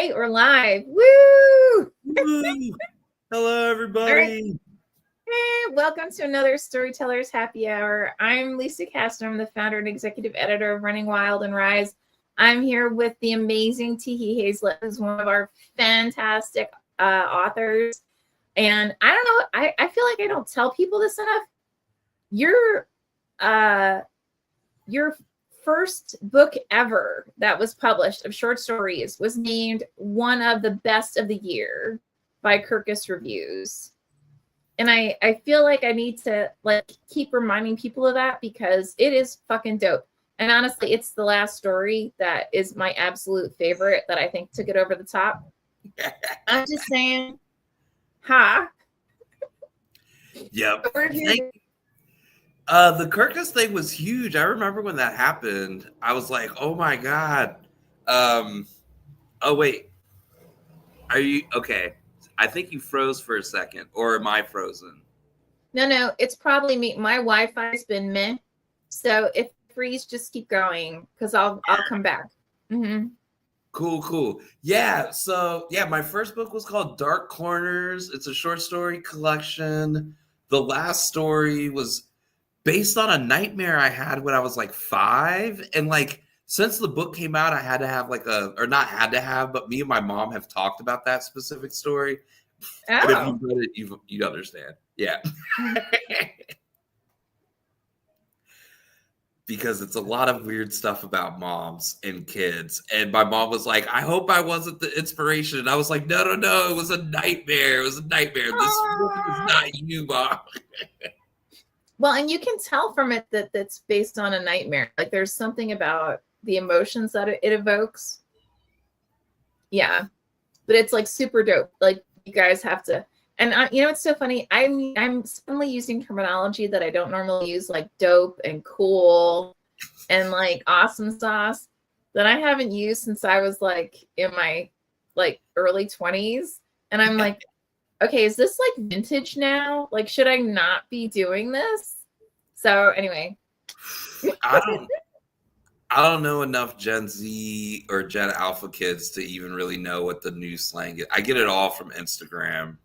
right, we're live. Woo! Woo! Hello, All right. everybody. Hey, welcome to another Storytellers Happy Hour. I'm Lisa Kastner. I'm the founder and executive editor of Running Wild and Rise. I'm here with the amazing Teehee Hazlett, who's one of our fantastic authors. And I don't know, I feel like I don't tell people this enough. Your first book ever that was published of short stories was named one of the best of the year by Kirkus Reviews. And I feel like I need to keep reminding people of that because it is fucking dope. And honestly, it's the last story that is my absolute favorite that I think took it over the top. I'm just saying, Yep. The Kirkus thing was huge. I remember when that happened. I was like, oh my God. Oh, wait. Are you okay? I think you froze for a second. Or am I frozen? No, it's probably me. My Wi-Fi's been meh. So if freeze, just keep going because I'll come back. Mm-hmm. Cool. Yeah. So yeah, my first book was called Dark Corners. It's a short story collection. The last story was based on a nightmare I had when I was like 5. And like, since the book came out, I had to have but me and my mom have talked about that specific story. Oh. And if you've read it, you understand. Yeah. Because it's a lot of weird stuff about moms and kids. And my mom was like, I hope I wasn't the inspiration. And I was like, no. It was a nightmare. This book is not you, Mom. Well, and you can tell from it that it's based on a nightmare. Like there's something about the emotions that it evokes. Yeah, but it's like super dope. Like you guys have to, and it's so funny. I'm suddenly using terminology that I don't normally use, like dope and cool and like awesome sauce that I haven't used since I was like in my like early 20s. And I'm like, okay, is this like vintage now? Like, should I not be doing this? So anyway. I don't know enough Gen Z or Gen Alpha kids to even really know what the new slang is. I get it all from Instagram.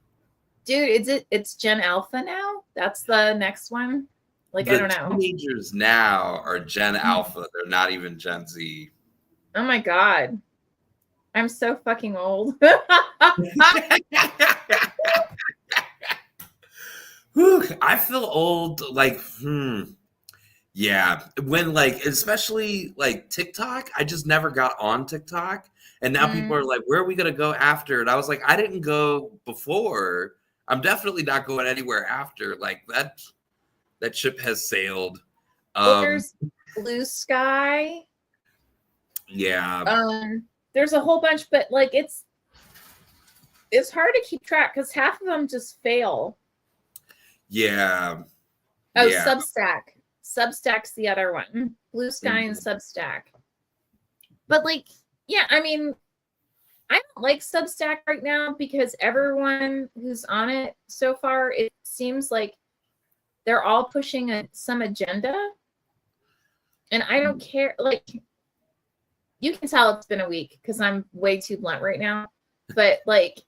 Dude, it's Gen Alpha now? That's the next one? Like, I don't know. The teenagers now are Gen Alpha. They're not even Gen Z. Oh my God. I'm so fucking old. I feel old, yeah. When especially like TikTok, I just never got on TikTok. And now people are like, where are we going to go after? And I was like, I didn't go before. I'm definitely not going anywhere after. Like that ship has sailed. Well, there's Blue Sky. Yeah. There's a whole bunch, but like it's hard to keep track because half of them just fail. Yeah. Oh, yeah. Substack's the other one. Blue Sky and Substack. But like, yeah, I mean, I don't like Substack right now because everyone who's on it so far, it seems like they're all pushing some agenda. And I don't care. Like, you can tell it's been a week because I'm way too blunt right now. But like,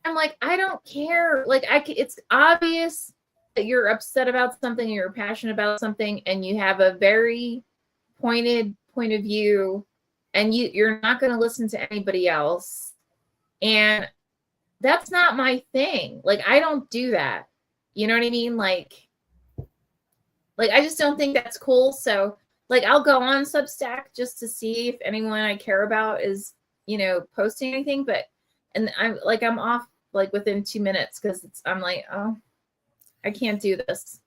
I'm like, I don't care. Like, it's obvious that you're upset about something, you're passionate about something, and you have a very pointed point of view, and you're not going to listen to anybody else. And that's not my thing. Like, I don't do that. You know what I mean? Like I just don't think that's cool. So like, I'll go on Substack just to see if anyone I care about is, posting anything. And I'm off like within 2 minutes because I'm like, oh, I can't do this.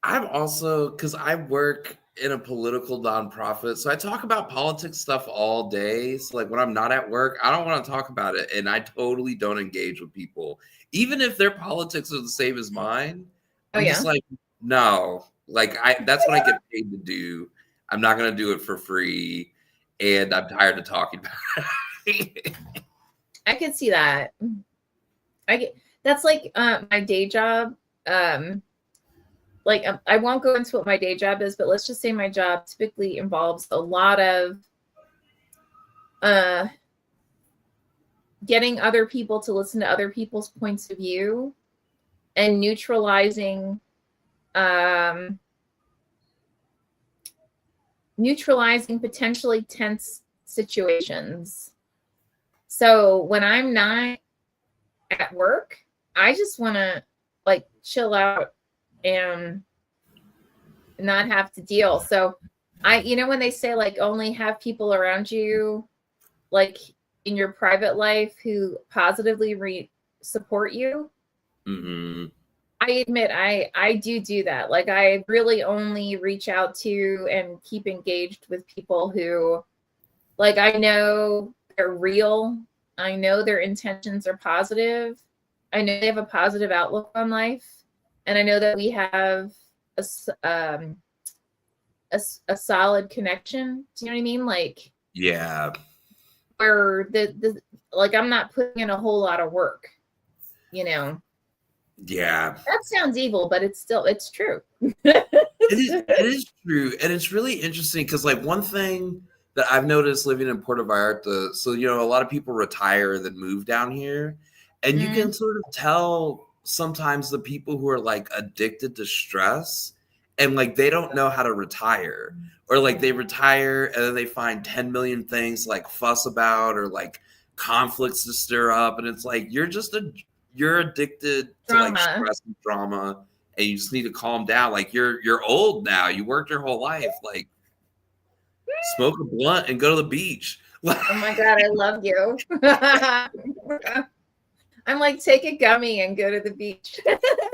I'm also, because I work in a political nonprofit, so I talk about politics stuff all day. So like when I'm not at work, I don't want to talk about it, and I totally don't engage with people, even if their politics are the same as mine. I'm just like, no, like that's what I get paid to do. I'm not going to do it for free, and I'm tired of talking about it. I can see that. That's like my day job. I won't go into what my day job is, but let's just say my job typically involves a lot of uh getting other people to listen to other people's points of view and neutralizing potentially tense situations. So when I'm not at work, I just want to like chill out and not have to deal. So when they say like only have people around you like in your private life who positively support you. Mm-hmm. I admit I do that. Like I really only reach out to and keep engaged with people who like I know they're real. I know their intentions are positive. I know they have a positive outlook on life, and I know that we have a solid connection. Do you know what I mean? Like Yeah. where the like I'm not putting in a whole lot of work, you know. Yeah. That sounds evil, but it's true. It is true. And it's really interesting because like one thing that I've noticed living in Puerto Vallarta, so a lot of people retire and then move down here. And you can sort of tell sometimes the people who are like addicted to stress and like they don't know how to retire. Or like they retire and then they find 10 million things like fuss about or like conflicts to stir up. And it's like you're addicted to like Drama. stress and drama and you just need to calm down. Like you're old now. You worked your whole life. Like smoke a blunt and go to the beach. Oh my God, I love you. I'm like, take a gummy and go to the beach.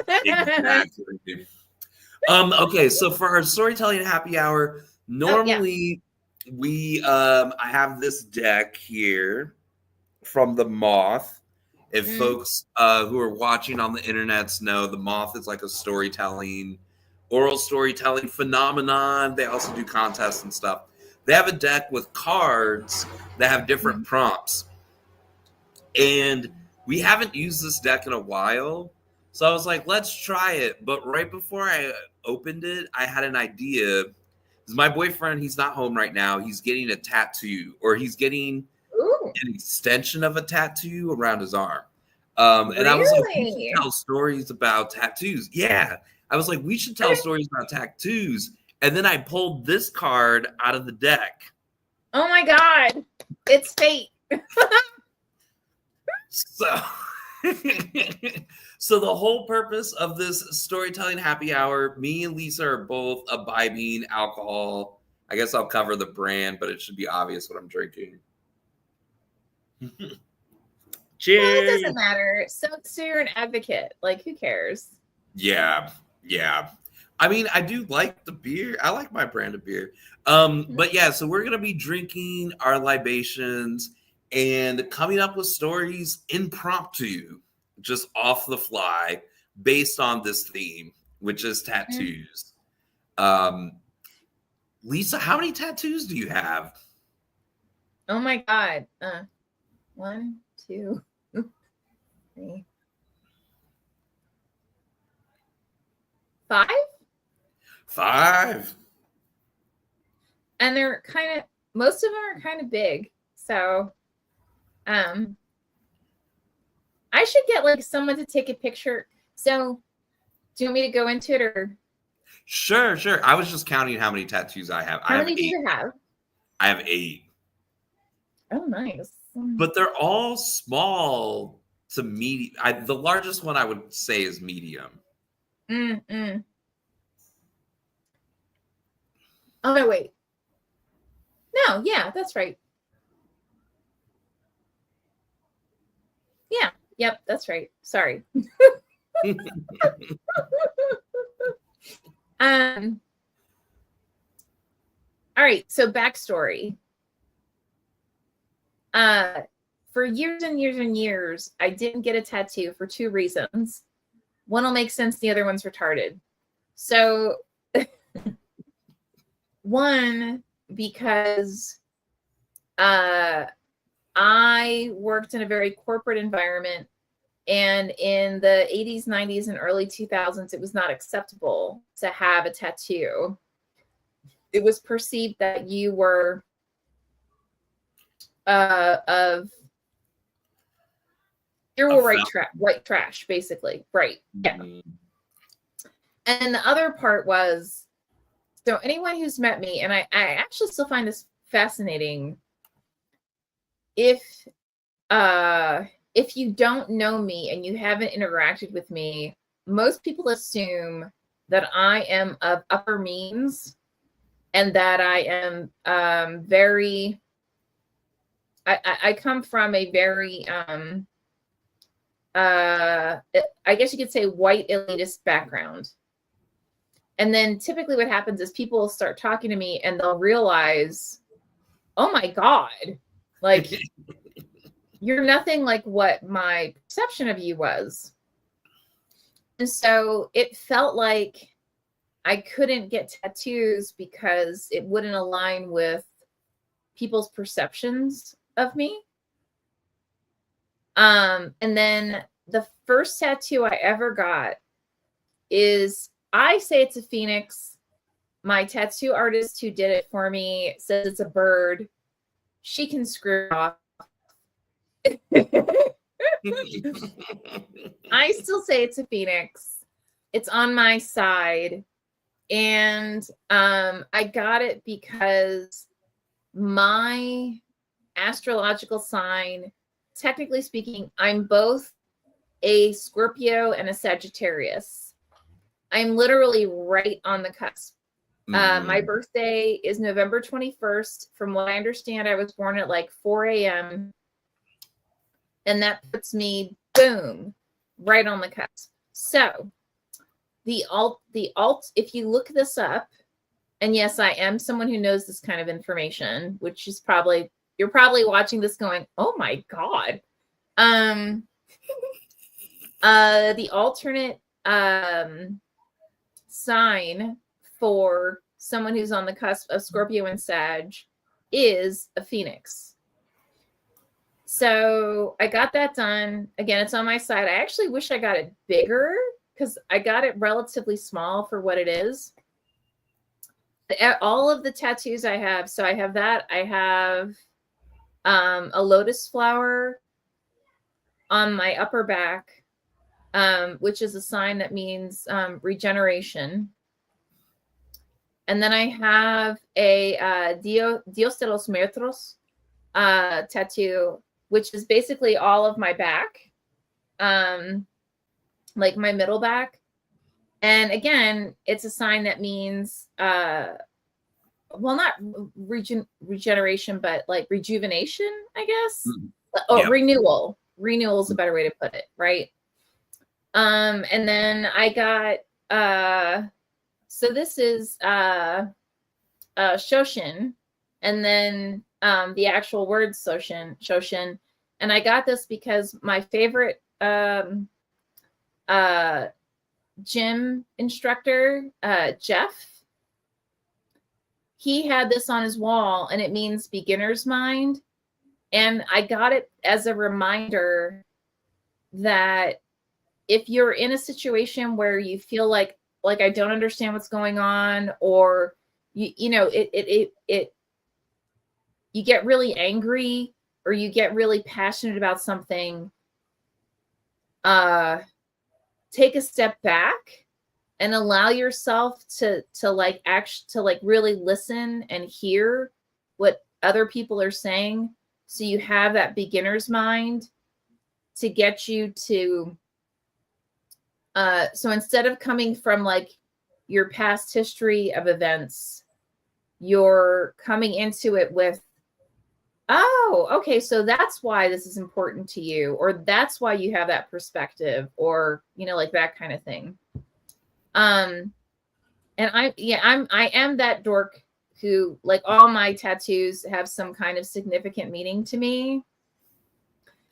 Exactly. Okay, so for our storytelling happy hour, normally I have this deck here from the Moth. If folks who are watching on the internets know, the Moth is like a oral storytelling phenomenon. They also do contests and stuff. They have a deck with cards that have different prompts. And we haven't used this deck in a while. So I was like, let's try it. But right before I opened it, I had an idea. My boyfriend, he's not home right now. He's getting a tattoo, or he's getting an extension of a tattoo around his arm. And I was like, we should tell stories about tattoos. Yeah. I was like, we should tell stories about tattoos. And then I pulled this card out of the deck. Oh my God. It's fate. So, so the whole purpose of this storytelling happy hour, me and Lisa are both imbibing alcohol. I guess I'll cover the brand, but it should be obvious what I'm drinking. Cheers. Well, it doesn't matter. So you're an advocate. Like, who cares? Yeah. I mean, I do like the beer. I like my brand of beer. But yeah, so we're gonna be drinking our libations and coming up with stories impromptu, just off the fly, based on this theme, which is tattoos. Lisa, how many tattoos do you have? Oh my God. 1, 2, 3, 5. 5. And they're most of them are kind of big. So, I should get like someone to take a picture. So, do you want me to go into it or? Sure. I was just counting how many tattoos I have. How many do you have? I have 8. Oh, nice. But they're all small to medium. The largest one I would say is medium. Oh, no, wait. No, yeah, that's right. Yeah, yep, that's right. Sorry. All right, so backstory. For years and years and years, I didn't get a tattoo for 2 reasons. One will make sense, the other one's retarded. So, one, because I worked in a very corporate environment, and in the 80s, 90s, and early 2000s, it was not acceptable to have a tattoo. It was perceived that you were of you were white trash, basically. Right. Yeah. And the other part was, so anyone who's met me, and I actually still find this fascinating. If you don't know me and you haven't interacted with me, most people assume that I am of upper means and that I am very, I come from a very, I guess you could say white elitist background. And then typically what happens is people start talking to me and they'll realize, oh my God, like you're nothing like what my perception of you was. And so it felt like I couldn't get tattoos because it wouldn't align with people's perceptions of me. And then the first tattoo I ever got is, I say it's a phoenix. My tattoo artist who did it for me says it's a bird. She can screw off. I still say it's a phoenix. It's on my side. And I got it because my astrological sign, technically speaking, I'm both a Scorpio and a Sagittarius. I'm literally right on the cusp. My birthday is November 21st. From what I understand, I was born at like 4 a.m. And that puts me, boom, right on the cusp. So the alt, if you look this up, and yes, I am someone who knows this kind of information, which is probably, you're probably watching this going, oh my God. The alternate sign for someone who's on the cusp of Scorpio and Sag is a phoenix. So I got that done. Again, it's on my side. I actually wish I got it bigger because I got it relatively small for what it is. All of the tattoos I have, so I have that. I have a lotus flower on my upper back, which is a sign that means regeneration. And then I have a Dios de los Muertos tattoo, which is basically all of my back, like my middle back. And again, it's a sign that means, well, not regeneration, but like rejuvenation, I guess. Oh, yeah. Renewal. Renewal is a better way to put it, right? And then I got, so this is Shoshin, and then the actual word Shoshin. And I got this because my favorite gym instructor, Jeff, he had this on his wall, and it means beginner's mind. And I got it as a reminder that if you're in a situation where you feel like I don't understand what's going on, or you know, you get really angry or you get really passionate about something, take a step back and allow yourself to really listen and hear what other people are saying, so you have that beginner's mind to get you to so instead of coming from like your past history of events, you're coming into it with, oh, okay, so that's why this is important to you, or that's why you have that perspective, or, you know, like that kind of thing. And I am that dork who, like, all my tattoos have some kind of significant meaning to me.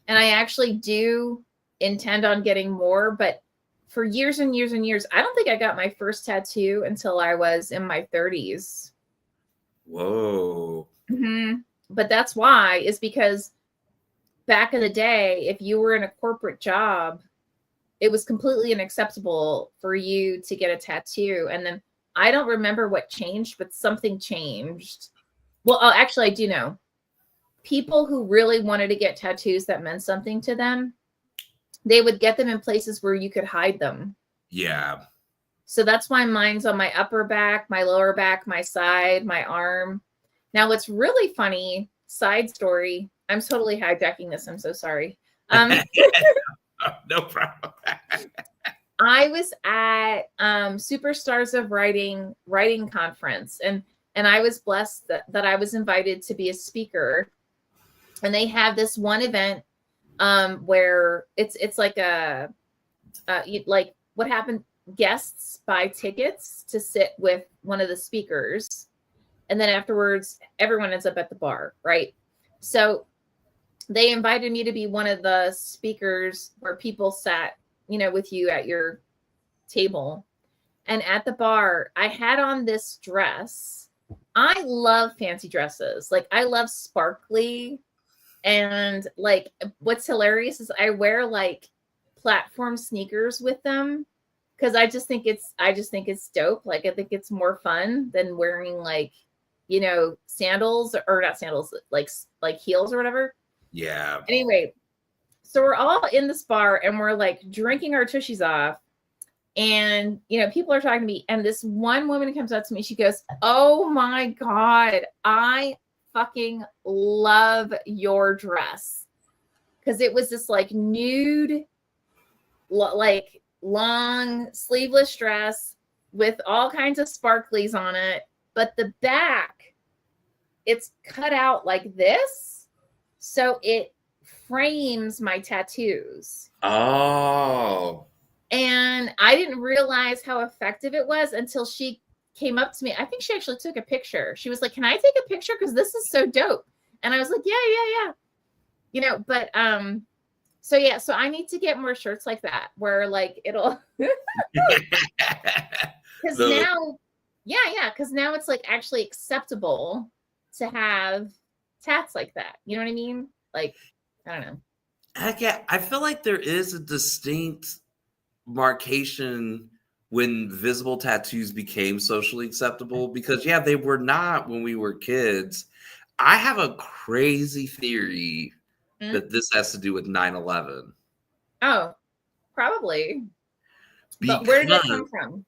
And I actually do intend on getting more, but for years and years and years, I don't think I got my first tattoo until I was in my 30s. Whoa. Mm-hmm. But that's why, is because back in the day, if you were in a corporate job, it was completely unacceptable for you to get a tattoo. And then I don't remember what changed, but something changed. Well, actually, I do know. people who really wanted to get tattoos that meant something to them, they would get them in places where you could hide them. Yeah. So that's why mine's on my upper back, my lower back, my side, my arm. Now, what's really funny, side story, I'm totally hijacking this. I'm so sorry. No problem. I was at Superstars of Writing conference, and I was blessed that I was invited to be a speaker. And they have this one event where it's like a like what happened. Guests buy tickets to sit with one of the speakers, and then afterwards, everyone ends up at the bar, right? So they invited me to be one of the speakers where people sat, with you at your table. And at the bar, I had on this dress. I love fancy dresses. Like, I love sparkly. And like, what's hilarious is I wear like platform sneakers with them because I just think it's dope. Like, I think it's more fun than wearing like, sandals or not sandals, like heels or whatever. Yeah. Anyway, so we're all in this bar and we're like drinking our tushies off. And, people are talking to me. And this one woman comes up to me. She goes, "Oh my God, I fucking love your dress." Because it was this like nude, like long sleeveless dress with all kinds of sparklies on it. But the back, it's cut out like this. So it frames my tattoos. Oh. And I didn't realize how effective it was until she came up to me. I think she actually took a picture. She was like, "Can I take a picture? Because this is so dope." And I was like, yeah. But so yeah, so I need to get more shirts like that where like it'll because now, because now it's like actually acceptable to have tats like that. You know what I mean? Like, I don't know. I feel like there is a distinct marcation when visible tattoos became socially acceptable because they were not when we were kids. I have a crazy theory that this has to do with 9/11. Oh, probably. But where did it come from?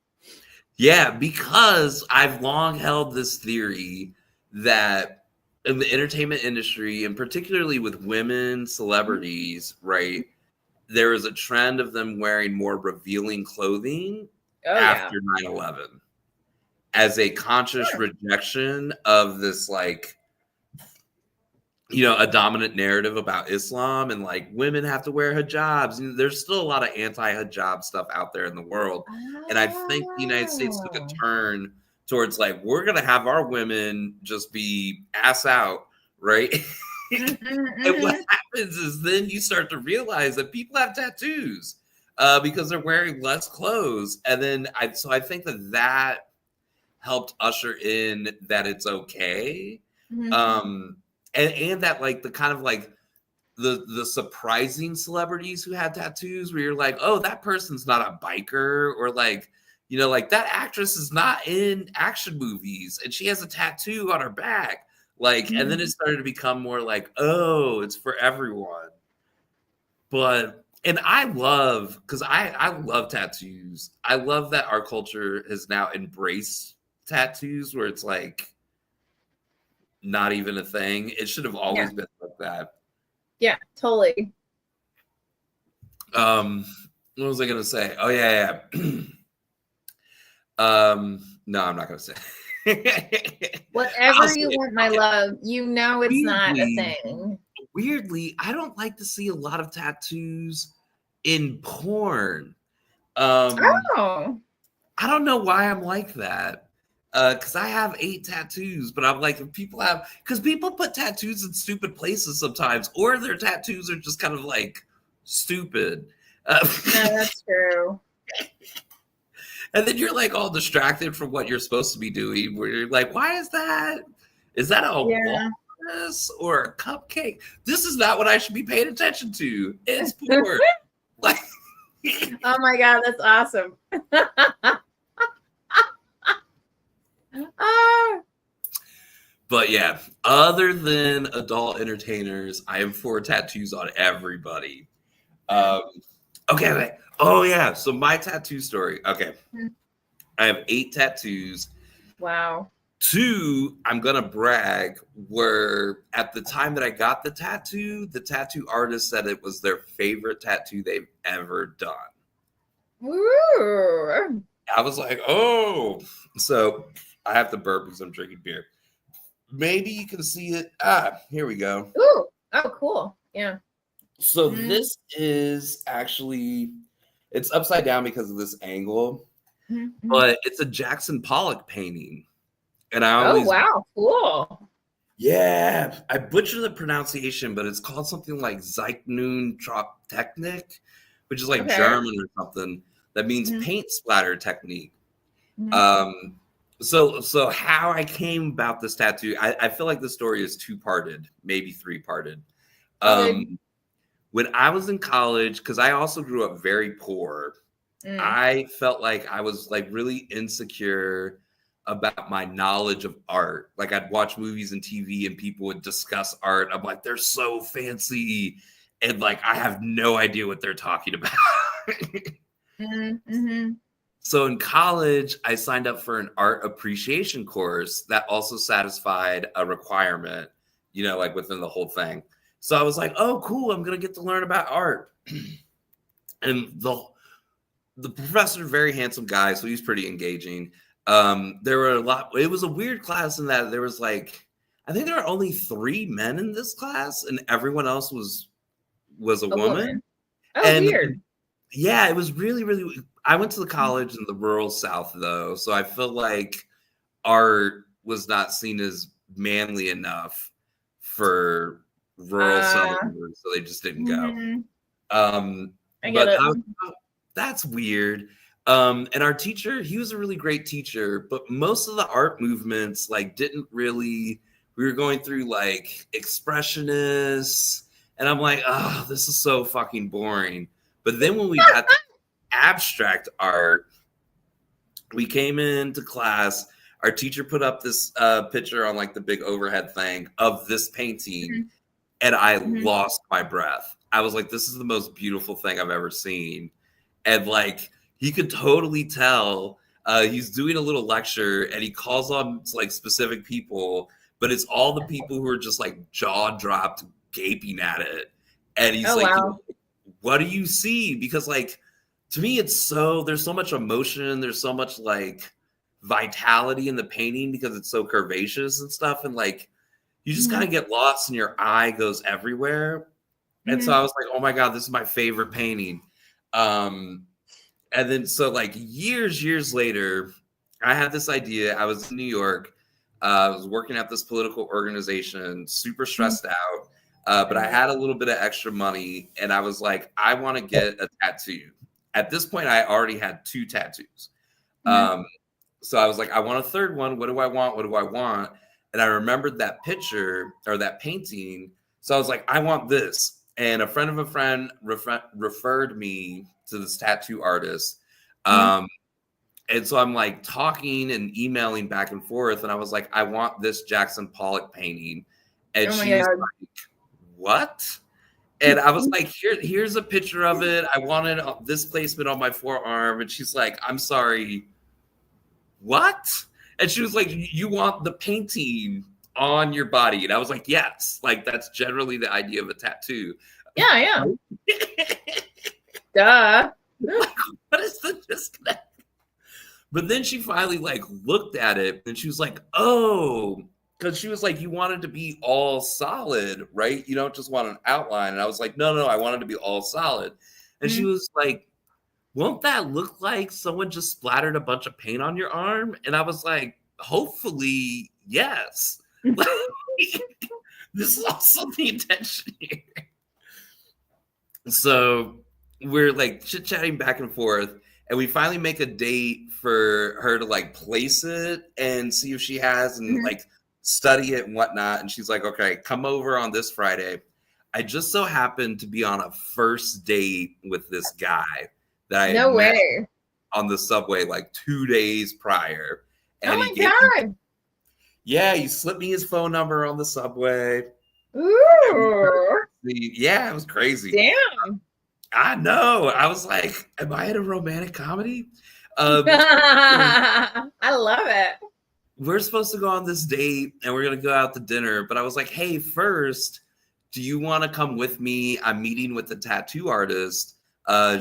Yeah, because I've long held this theory that in the entertainment industry, and particularly with women celebrities, right, there is a trend of them wearing more revealing clothing after 9/11 as a conscious rejection of this, like, a dominant narrative about Islam and like women have to wear hijabs. And there's still a lot of anti-hijab stuff out there in the world. And I think the United States took a turn towards like, we're going to have our women just be ass out, right? And what happens is then you start to realize that people have tattoos because they're wearing less clothes. And then I think that helped usher in that it's okay. And that like the kind of like the surprising celebrities who have tattoos where you're like, oh, that person's not a biker, or like, like that actress is not in action movies and she has a tattoo on her back. Like, and then it started to become more like, oh, it's for everyone. And I love, because I love tattoos. I love that our culture has now embraced tattoos where it's like not even a thing. It should have always been like that. Yeah, totally. What was I gonna say? Oh yeah. No, I'm not gonna say. Whatever you want, my love, it's not a thing. Weirdly, I don't like to see a lot of tattoos in porn. Oh. I don't know why I'm like that. Because I have 8 tattoos, but I'm like, because people put tattoos in stupid places sometimes, or their tattoos are just kind of like stupid. No, that's true. And then you're like all distracted from what you're supposed to be doing, where you're like, why is that? Is that a walrus or a cupcake? This is not what I should be paying attention to. It's porn. Like, oh my God, that's awesome. But yeah, other than adult entertainers, I have 4 tattoos on everybody. Um, okay. Oh yeah. So my tattoo story. Okay. I have 8 tattoos. Wow. 2, I'm gonna brag, were at the time that I got the tattoo artist said it was their favorite tattoo they've ever done. Ooh. I was like, oh, so I have to burp because I'm drinking beer. Maybe you can see it. Here we go. Ooh. Oh, cool. Yeah. So this is actually, it's upside down because of this angle, but it's a Jackson Pollock painting. And I Oh, always, wow. Cool. yeah, I butcher the pronunciation, but it's called something like Zeichnung Technik, which is like Okay. German or something. That means paint splatter technique. Mhm. So how I came about this tattoo, I feel like the story is 2-parted, maybe 3-parted. All good. When I was in college, because I also grew up very poor, I felt like I was like really insecure about my knowledge of art. Like I'd watch movies and TV and people would discuss art. I'm like, they're so fancy. And like, I have no idea what they're talking about. So in college, I signed up for an art appreciation course that also satisfied a requirement, like within the whole thing. So I was like, oh, cool. I'm going to get to learn about art. And the professor, very handsome guy, so he's pretty engaging. There were it was a weird class in that there was like, I think there were only 3 men in this class and everyone else was a woman. Oh, And weird. yeah, it was really, really, I went to the college in the rural South though. So I feel like art was not seen as manly enough for rural Southerners. So they just didn't go. I get But it. that's weird. And our teacher, he was a really great teacher, but most of the art movements like didn't really. We were going through like expressionists, and I'm like, oh, this is so fucking boring. But then when we got abstract art, we came into class. Our teacher put up this picture on like the big overhead thing of this painting, and I lost my breath. I was like, this is the most beautiful thing I've ever seen. And like, he could totally tell he's doing a little lecture and he calls on like specific people, but it's all the people who are just like jaw dropped, gaping at it. And he's Oh, like, wow. what do you see? Because like, to me, there's so much emotion. There's so much like vitality in the painting because it's so curvaceous and stuff. And like, you just kind of get lost and your eye goes everywhere. And so I was like, oh my God, this is my favorite painting. And then so like years later, I had this idea. I was in New York. I was working at this political organization, super stressed out. But I had a little bit of extra money and I was like, I want to get a tattoo. At this point, I already had 2 tattoos. So I was like, I want a third one. What do I want? What do I want? And I remembered that picture or that painting. So I was like, I want this. And a friend of a friend referred me to this tattoo artist. And so I'm like talking and emailing back and forth. And I was like, I want this Jackson Pollock painting. And Oh my she's God. like, what? And I was like, here's a picture of it. I wanted this placement on my forearm. And she's like, I'm sorry, what? And she was like, you want the painting on your body? And I was like, yes. Like, that's generally the idea of a tattoo. Yeah. Duh. Like, what is the disconnect? But then she finally like looked at it and she was like, oh, because she was like, you wanted to be all solid, right? You don't just want an outline. And I was like, no, I wanted to be all solid. And she was like, won't that look like someone just splattered a bunch of paint on your arm? And I was like, hopefully, yes. This is also the intention here. So we're like chit-chatting back and forth, and we finally make a date for her to like place it and see if she has and like study it and whatnot. And she's like, okay, come over on this Friday. I just so happened to be on a first date with this guy that I had met on the subway like 2 days prior. And oh my God. Yeah, he slipped me his phone number on the subway. Ooh, Yeah, it was crazy. damn. I know. I was like, am I in a romantic comedy? I love it. We're supposed to go on this date and we're going to go out to dinner. But I was like, hey, first, do you want to come with me? I'm meeting with the tattoo artist.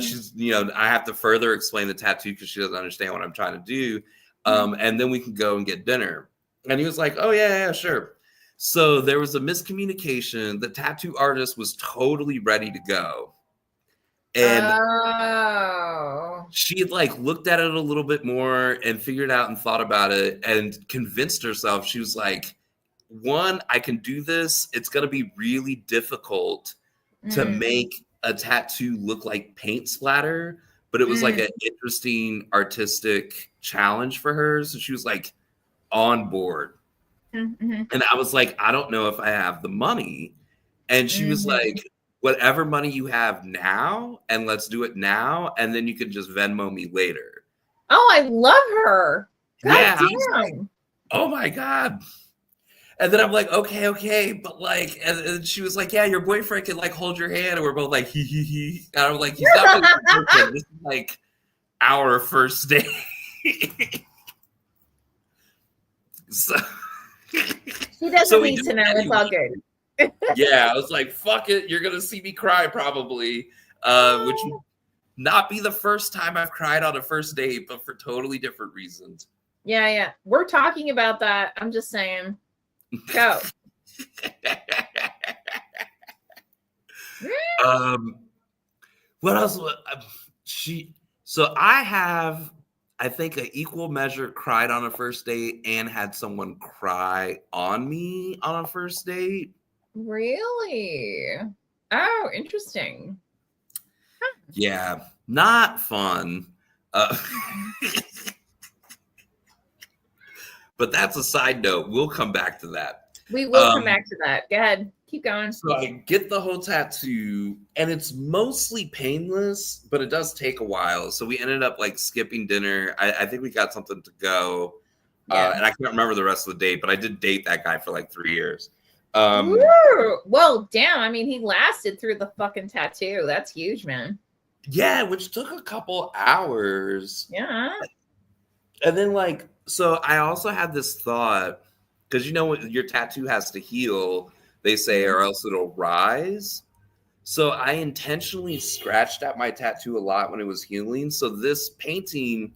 She's, I have to further explain the tattoo because she doesn't understand what I'm trying to do. And then we can go and get dinner. And he was like, oh, yeah, sure. So there was a miscommunication. The tattoo artist was totally ready to go. And she had like looked at it a little bit more and figured out and thought about it and convinced herself. She was like, one, I can do this. It's going to be really difficult to make a tattoo look like paint splatter, but it was like an interesting artistic challenge for her. So she was like on board. And I was like, I don't know if I have the money. And she was like, whatever money you have now, and let's do it now, and then you can just Venmo me later. Oh, I love her. God yeah, damn. I was like, oh my God. And then I'm like, okay, but like, and she was like, yeah, your boyfriend can like hold your hand, and we're both like, he. And I'm like, he's not my boyfriend. This is like our first date. So She doesn't need to know. It's all good. Yeah, I was like, fuck it, you're gonna see me cry probably, which would not be the first time I've cried on a first date, but for totally different reasons. Yeah, we're talking about that. I'm just saying, go. What else? So I have, I think, an equal measure cried on a first date and had someone cry on me on a first date. Really? Oh, interesting. Yeah, not fun. But that's a side note. We'll come back to that. We will come back to that. Go ahead. Keep going. So I get the whole tattoo, and it's mostly painless, but it does take a while. So we ended up like skipping dinner. I think we got something to go. And I can't remember the rest of the date, but I did date that guy for like 3 years. Well, damn. I mean, he lasted through the fucking tattoo. That's huge, man. Yeah, which took a couple hours. Yeah. And then like, so I also had this thought, because your tattoo has to heal, they say, or else it'll rise. So I intentionally scratched at my tattoo a lot when it was healing. So this painting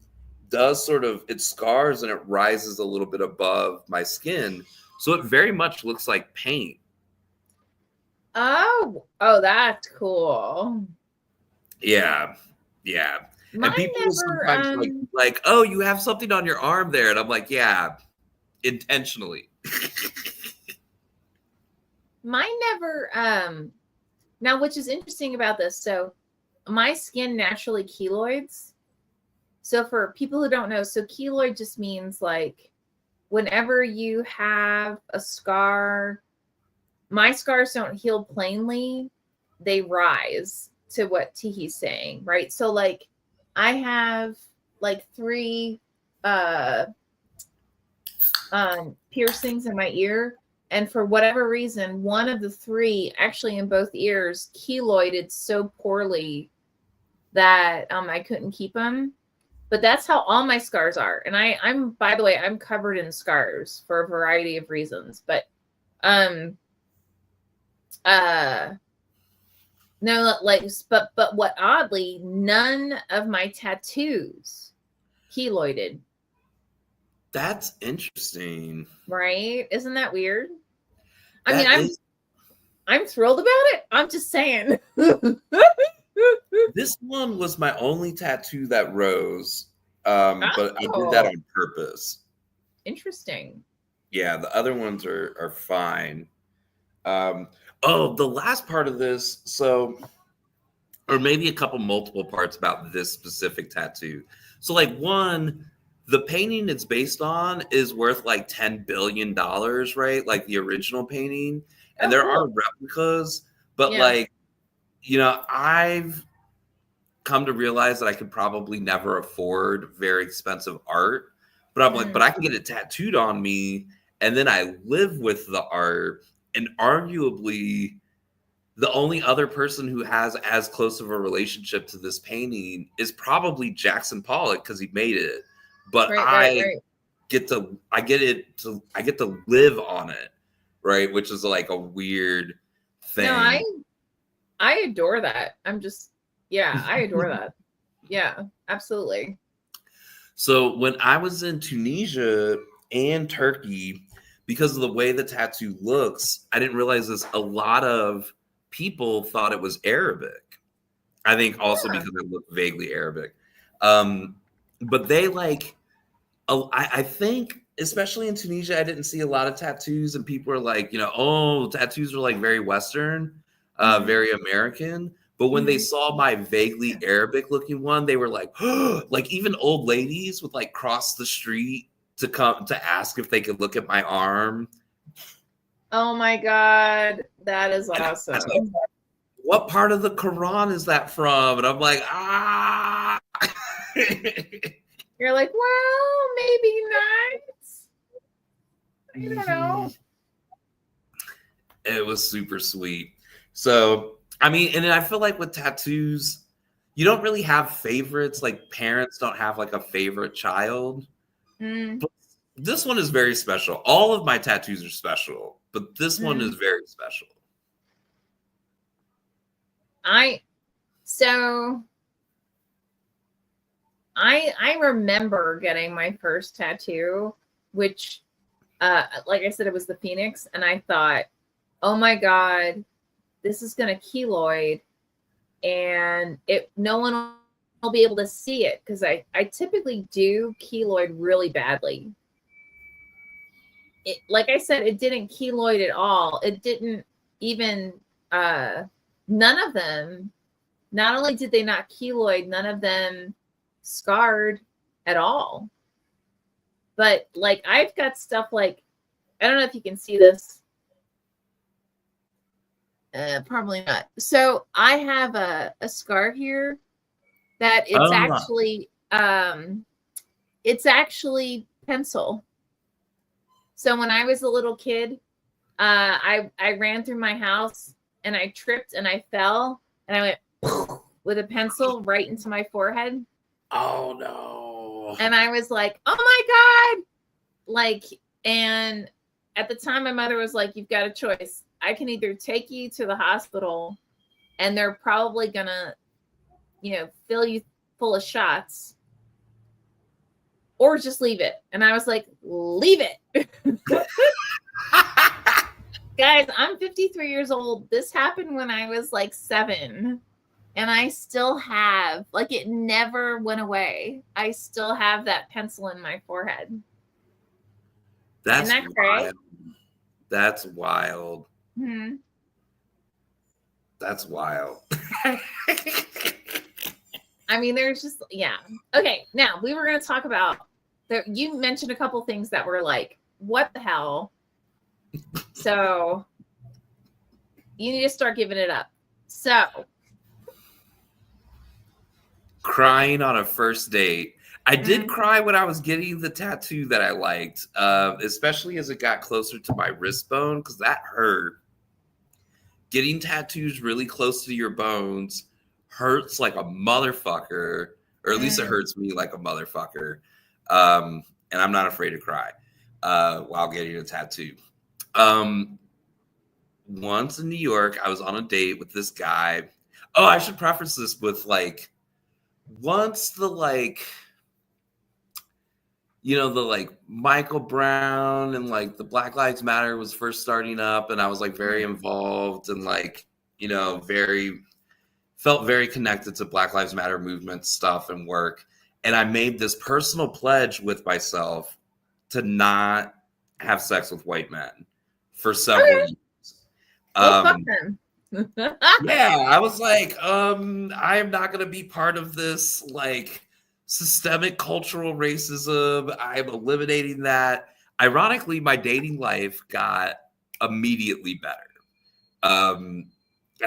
does it scars and it rises a little bit above my skin. So it very much looks like paint. Oh, that's cool. Yeah. Mine and people will sometimes like, oh, you have something on your arm there. And I'm like, yeah, intentionally. Mine never, now, which is interesting about this. So my skin naturally keloids. So for people who don't know, so keloid just means like whenever you have a scar, my scars don't heal plainly. They rise to what Tihi's saying, right? So like I have like 3 piercings in my ear. And for whatever reason, one of the 3, actually in both ears, keloided so poorly that I couldn't keep them. But that's how all my scars are. And I'm, by the way, I'm covered in scars for a variety of reasons. But no, like, but what oddly, none of my tattoos keloided. That's interesting. Right? Isn't that weird? I mean, I'm thrilled about it. I'm just saying. This one was my only tattoo that rose, but I did that on purpose. Interesting. Yeah, the other ones are fine. The last part of this, or maybe a couple multiple parts about this specific tattoo. So like one, the painting it's based on is worth like $10 billion, right? Like the original painting. And there are replicas, but like, I've come to realize that I could probably never afford very expensive art. But I'm like, but I can get it tattooed on me and then I live with the art, and arguably the only other person who has as close of a relationship to this painting is probably Jackson Pollock because he made it. But Right, right, I right. get to live on it, right? Which is like a weird thing. No, I adore that. I adore that. Yeah, absolutely. So when I was in Tunisia and Turkey, because of the way the tattoo looks, I didn't realize this. A lot of people thought it was Arabic. I think also Yeah. because it looked vaguely Arabic. But they like, I think, especially in Tunisia, I didn't see a lot of tattoos, and people are like, oh, tattoos are like very Western, very American. But when they saw my vaguely Arabic looking one, they were like, like even old ladies would like cross the street to come to ask if they could look at my arm. Oh my God, that is And I was like, awesome. what part of the Quran is that from? And I'm like, ah. You're like, well, maybe not. I don't know. It was super sweet. So, I mean, and then I feel like with tattoos, you don't really have favorites. Like parents don't have like a favorite child. Mm, But this one is very special. All of my tattoos are special, but this one is mm. very special. So I remember getting my first tattoo, which like I said, it was the Phoenix, and I thought, oh my God, this is gonna keloid, and no one will be able to see it because I typically do keloid really badly. Like I said, it didn't keloid at all. It didn't even none of them, not only did they not keloid, none of them scarred at all. But like I've got stuff like, I don't know if you can see this. Probably not. So I have a scar here that it's actually pencil. So when I was a little kid, I ran through my house and I tripped and I fell and I went with a pencil right into my forehead. Oh no. And I was like, oh my God. Like, and at the time my mother was like, you've got a choice. I can either take you to the hospital and they're probably gonna, fill you full of shots, or just leave it. And I was like, leave it. Guys, I'm 53 years old. This happened when I was like 7. And I still have, like, it never went away. I still have that pencil in my forehead. That's Isn't that great? wild. That's wild. Mm-hmm. That's wild. I mean, there's just, yeah. Okay, now we were going to talk about, you mentioned a couple things that were like, what the hell? So you need to start giving it up. So. Crying on a first date. I did cry when I was getting the tattoo that I liked, especially as it got closer to my wrist bone, because that hurt. Getting tattoos really close to your bones hurts like a motherfucker, or at least it hurts me like a motherfucker. And I'm not afraid to cry while getting a tattoo. Once in New York, I was on a date with this guy. Oh, I should preface this with like, once the like, the like Michael Brown and like the Black Lives Matter was first starting up, and I was like very involved and like, felt very connected to Black Lives Matter movement stuff and work. And I made this personal pledge with myself to not have sex with white men for several years. Well, fuck them. Yeah, I was like, I am not going to be part of this like systemic cultural racism. I'm eliminating that. Ironically, my dating life got immediately better. And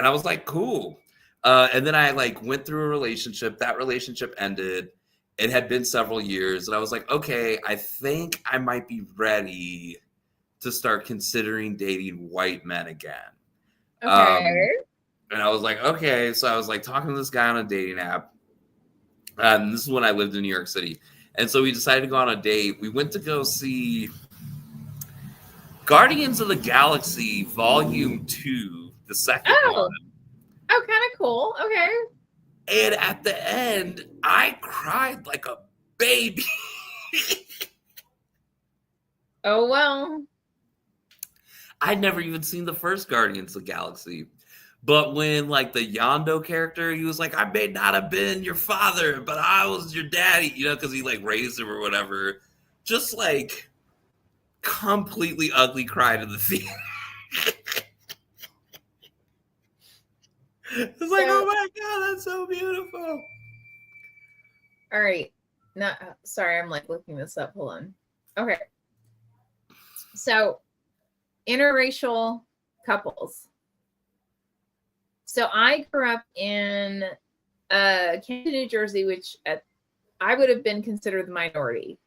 I was like, cool. And then I like went through a relationship. That relationship ended. It had been several years. And I was like, okay, I think I might be ready to start considering dating white men again. Okay. And I was like, okay. So I was like talking to this guy on a dating app. This is when I lived in New York City. And so we decided to go on a date. We went to go see Guardians of the Galaxy Volume 2, the second one. Oh, kind of cool. Okay. And at the end, I cried like a baby. Oh, well. I'd never even seen the first Guardians of the Galaxy. But when, like, the Yondu character, he was like, I may not have been your father, but I was your daddy, you know, because he, like, raised him or whatever. Just, like, completely ugly cried in the theater. It's like, oh my God, that's so beautiful. All right. Sorry, I'm, like, looking this up. Hold on. Okay. So, interracial couples. So I grew up in Camden, New Jersey, which I would have been considered the minority.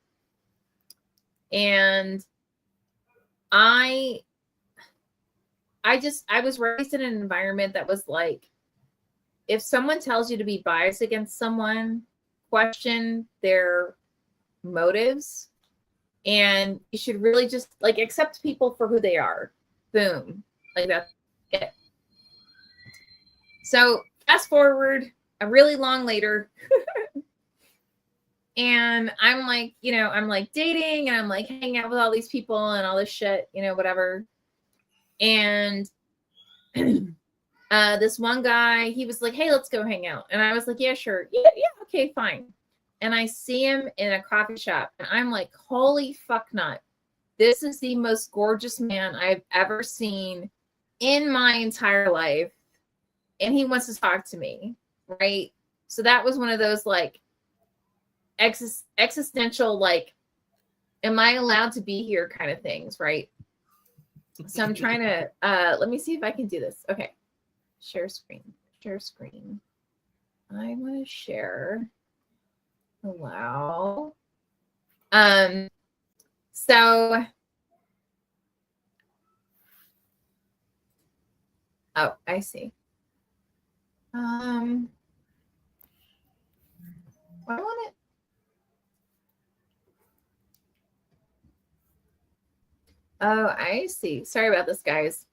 And I was raised in an environment that was like, if someone tells you to be biased against someone, question their motives. And you should really just like accept people for who they are. Boom. Like that's it. So fast forward a really long later. And I'm like, you know, I'm like dating and I'm like hanging out with all these people and all this shit, you know, whatever. And this one guy, he was like, hey, let's go hang out. And I was like, yeah, sure. Yeah, okay, fine. And I see him in a coffee shop and I'm like, holy fuck nut. This is the most gorgeous man I've ever seen in my entire life. And he wants to talk to me, right? So that was one of those like existential, like, am I allowed to be here kind of things, right? So I'm trying to, let me see if I can do this. Okay. Share screen. I want to share. Allow. So, oh, I see. I want it. Oh, I see. Sorry about this, guys.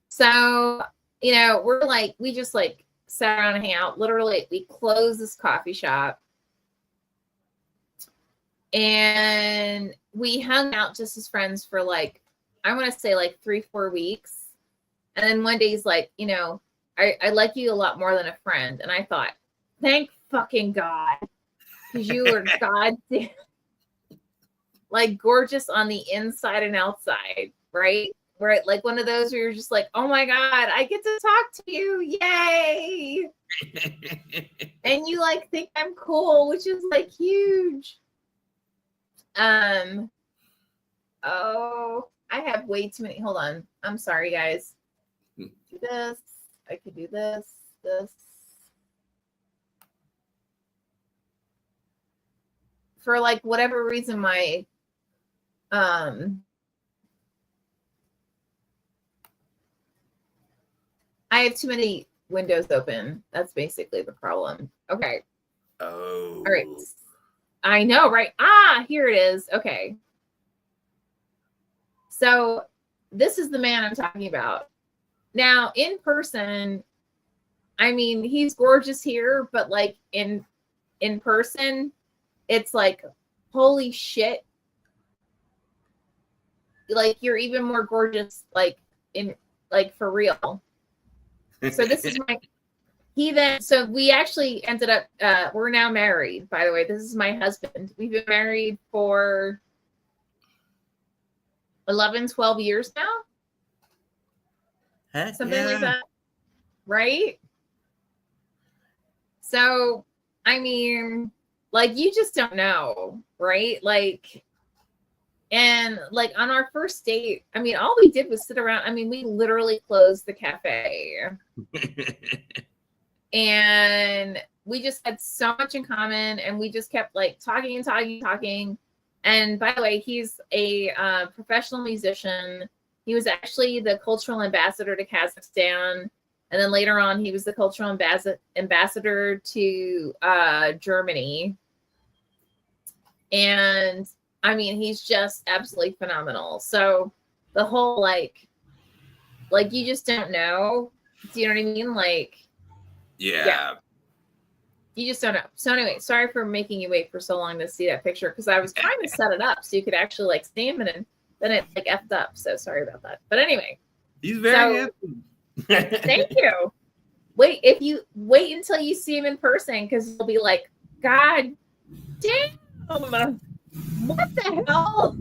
So, you know, we just like sat around and hang out. Literally, we closed this coffee shop and we hung out just as friends for like, I want to say like 3-4 weeks. And then one day he's like, you know, I like you a lot more than a friend. And I thought, thank fucking God. Because you are goddamn like gorgeous on the inside and outside, right? Right, like one of those where you're just like, oh my God, I get to talk to you, yay! And you like think I'm cool, which is like huge. Oh, I have way too many. Hold on, I'm sorry, guys. Do this. I could do this. For like whatever reason, my I have too many windows open. That's basically the problem. Okay. Oh. All right. I know, right? Ah, here it is. Okay. So this is the man I'm talking about. Now, in person, I mean, he's gorgeous here, but like in person, it's like, holy shit. Like you're even more gorgeous, like for real. So this is so we actually ended up, we're now married, by the way. This is my husband. We've been married for 11, 12 years now. Heck something yeah. like that. Right? So, I mean, like you just don't know, right? Like, and like on our first date, I mean, all we did was sit around. I mean, we literally closed the cafe. And we just had so much in common and we just kept like talking. And by the way, he's a professional musician. He was actually the cultural ambassador to Kazakhstan. And then later on, he was the cultural ambassador to Germany. And I mean, he's just absolutely phenomenal. So the whole like you just don't know. Do you know what I mean? Like, Yeah. You just don't know. So anyway, sorry for making you wait for so long to see that picture, because I was trying to set it up so you could actually like see him, and then it like effed up. So sorry about that. But anyway, he's very handsome. Thank you. If you wait until you see him in person, because you'll be like, God damn, what the hell?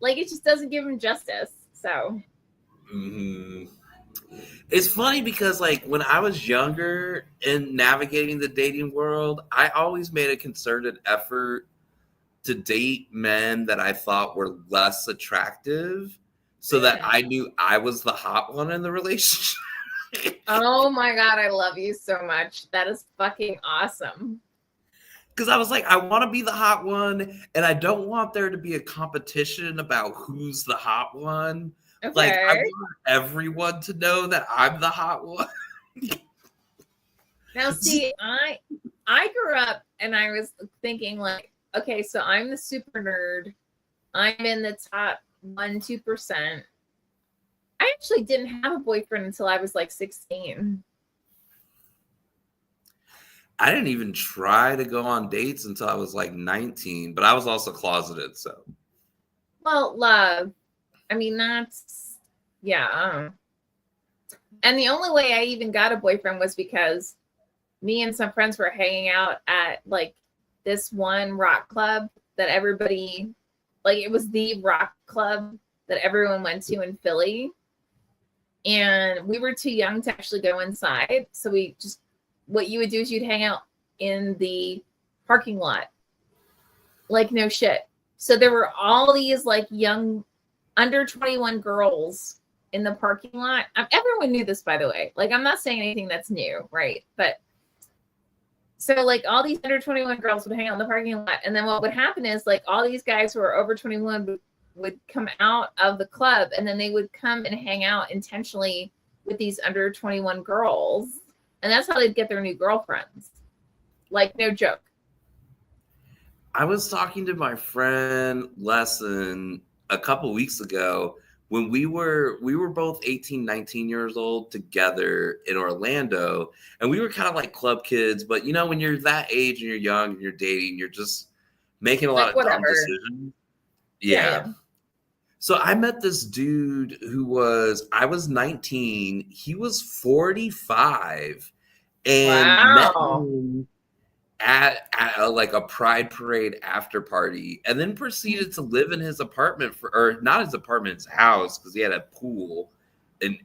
Like, it just doesn't give him justice. So it's funny because like when I was younger and navigating the dating world, I always made a concerted effort to date men that I thought were less attractive, so that I knew I was the hot one in the relationship. Oh my God, I love you so much. That is fucking awesome. Because I was like, I want to be the hot one, and I don't want there to be a competition about who's the hot one. Okay. Like, I want everyone to know that I'm the hot one. Now, see, I grew up and I was thinking like, okay, so I'm the super nerd. I'm in the top 1-2%. I actually didn't have a boyfriend until I was like 16. I didn't even try to go on dates until I was like 19, but I was also closeted, so. Well, love. I mean, that's, yeah. And the only way I even got a boyfriend was because me and some friends were hanging out at like this one rock club that everybody, like, it was the rock club that everyone went to in Philly. And we were too young to actually go inside. So we just, what you would do is you'd hang out in the parking lot. Like, no shit. So there were all these like young under 21 girls in the parking lot. Everyone knew this, by the way. Like, I'm not saying anything that's new, right? But so like all these under 21 girls would hang out in the parking lot. And then what would happen is like all these guys who are over 21 would come out of the club, and then they would come and hang out intentionally with these under 21 girls. And that's how they'd get their new girlfriends. Like, no joke. I was talking to my friend Lesson a couple weeks ago when we were both 18, 19 years old together in Orlando, and we were kind of like club kids, but you know, when you're that age and you're young and you're dating, you're just making a lot of dumb decisions. Yeah. So I met this dude I was 19, he was 45, and met him at like a Pride Parade after party, and then proceeded to live in his apartment or not his apartment, his house, because he had a pool, an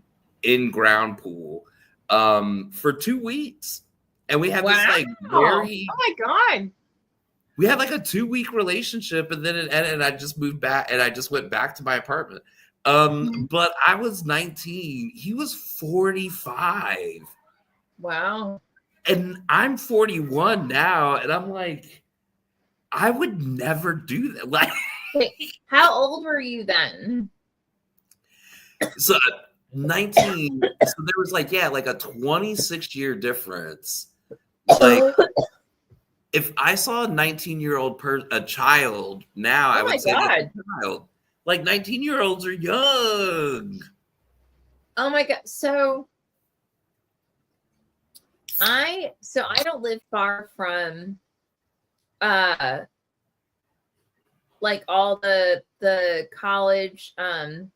in-ground pool, for 2 weeks. And we had this like very, oh my God. We had like a 2-week relationship, and then it ended, and I just moved back, and I just went back to my apartment. But I was 19, he was 45. Wow. And I'm 41 now, and I'm like, I would never do that. Like, wait, how old were you then? So 19. So there was like, yeah, like a 26-year difference. Like, if I saw a 19-year-old a child now, I would say that's a child. Like, 19-year-olds are young. Oh my God. So I don't live far from like all the college not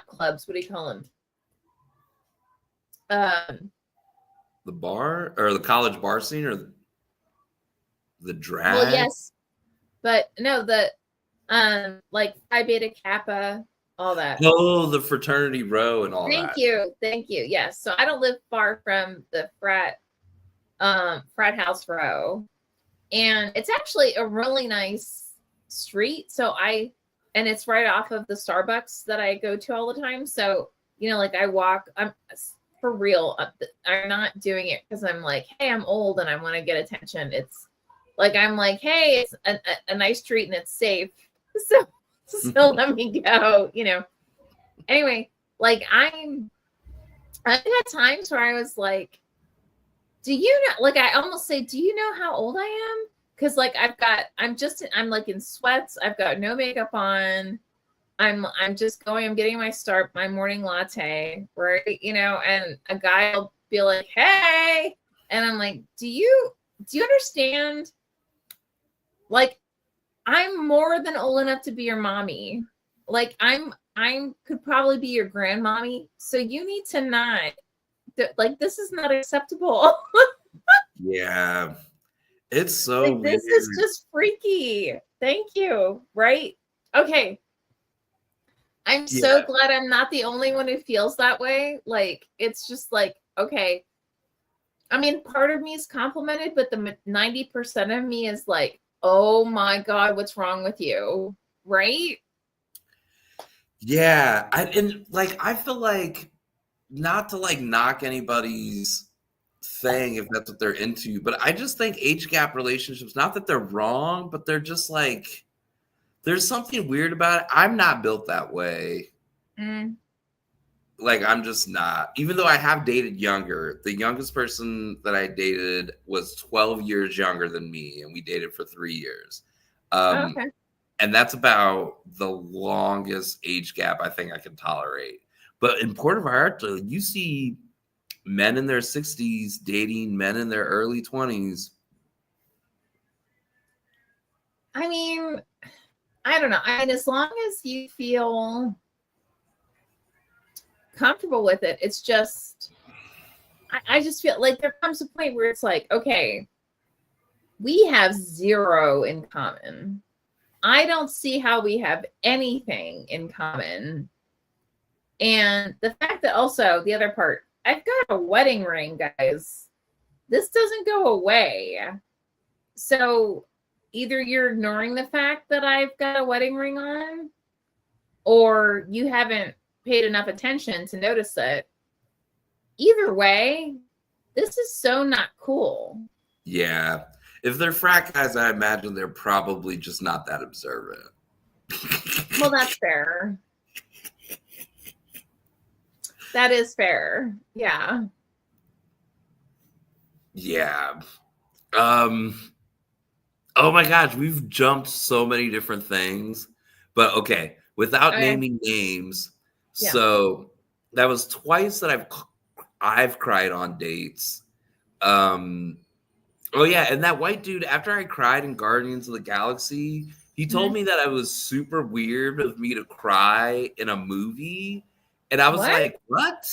clubs, what do you call them? The bar or the college bar scene or the drag? Well, yes. But no, the like Phi Beta Kappa, all that. Oh, the fraternity row and all that. Thank you. Yes. So I don't live far from the frat house row. And it's actually a really nice street. And it's right off of the Starbucks that I go to all the time. So, you know, like I walk, for real. I'm not doing it because I'm like, hey, I'm old and I want to get attention. It's like, I'm like, hey, it's a nice treat and it's safe. So let me go, you know. Anyway, like I've had times where I was like, do you know, like I almost say, do you know how old I am? Because like I'm like in sweats, I've got no makeup on. I'm just going, I'm getting my morning latte, right? You know, and a guy will be like, hey, and I'm like, do you understand? Like, I'm more than old enough to be your mommy. Like, I'm could probably be your grandmommy. So you need to not, like, this is not acceptable. Yeah. It's so Like, weird. this is just freaky. Thank you. Right? Okay. I'm so glad I'm not the only one who feels that way. Like, it's just like, okay. I mean, part of me is complimented, but the 90% of me is like, oh my God, what's wrong with you? Right? Yeah. I feel like, not to like knock anybody's thing if that's what they're into, but I just think age gap relationships, not that they're wrong, but they're just like, there's something weird about it. I'm not built that way. Mm. Like, I'm just not. Even though I have dated younger, the youngest person that I dated was 12 years younger than me, and we dated for 3 years. Okay. And that's about the longest age gap I think I can tolerate. But in Puerto Vallarta, you see men in their 60s dating men in their early 20s. I mean, I don't know. I mean, as long as you feel comfortable with it, it's just, I just feel like there comes a point where it's like, okay, we have zero in common. I don't see how we have anything in common. And the fact that also the other part, I've got a wedding ring, guys. This doesn't go away. So either you're ignoring the fact that I've got a wedding ring on, or you haven't paid enough attention to notice it. Either way, this is so not cool. Yeah. If they're frat guys, I imagine they're probably just not that observant. Well, that's fair. That is fair. Yeah. Yeah. Oh my gosh, we've jumped so many different things. But okay, without naming names. Yeah. So that was twice that I've cried on dates. Oh yeah, and that white dude, after I cried in Guardians of the Galaxy, he told me that I was super weird of me to cry in a movie. And I was like, what?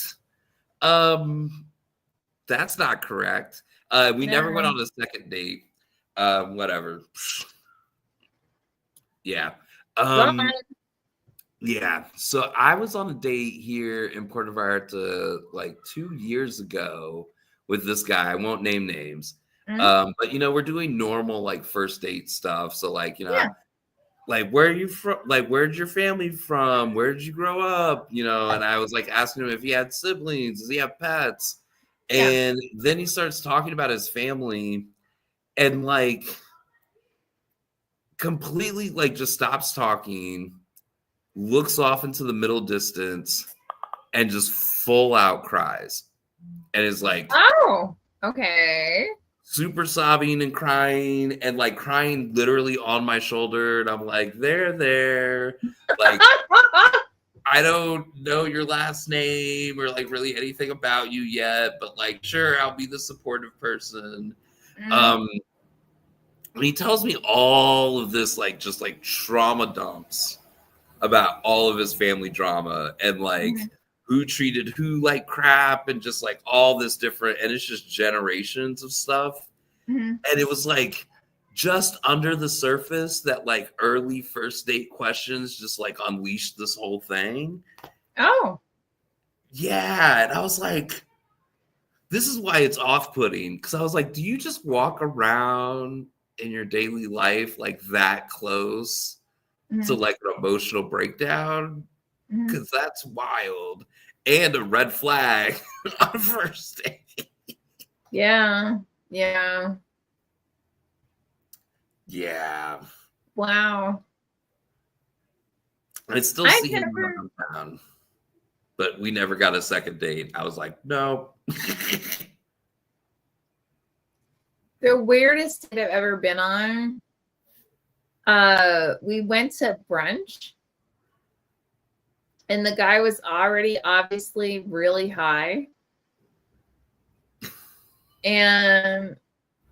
That's not correct. We never went on a second date. Whatever. Yeah. Yeah. So I was on a date here in Puerto Vallarta like 2 years ago with this guy. I won't name names. But you know, we're doing normal like first date stuff. So like, you know, like, where are you from? Like, where'd your family from? Where did you grow up? You know, and I was like asking him if he had siblings, does he have pets? And then he starts talking about his family and like completely like just stops talking, looks off into the middle distance, and just full out cries. And is like, oh, okay. Super sobbing and crying and like crying literally on my shoulder. And I'm like, there. Like, I don't know your last name or like really anything about you yet, but like, sure, I'll be the supportive person. And he tells me all of this, like, just like trauma dumps about all of his family drama and like who treated who like crap and just like all this different, and it's just generations of stuff. And it was like just under the surface that like early first date questions just like unleashed this whole thing. Oh. Yeah. And I was like, this is why it's off-putting. Because I was like, do you just walk around in your daily life like that close to like an emotional breakdown? Because that's wild. and a red flag on a first date. Yeah. Yeah. Yeah. Wow. I still I've see him never, downtown, but we never got a second date. I was like, no. the weirdest date I've ever been on. We went to brunch and the guy was already obviously really high. And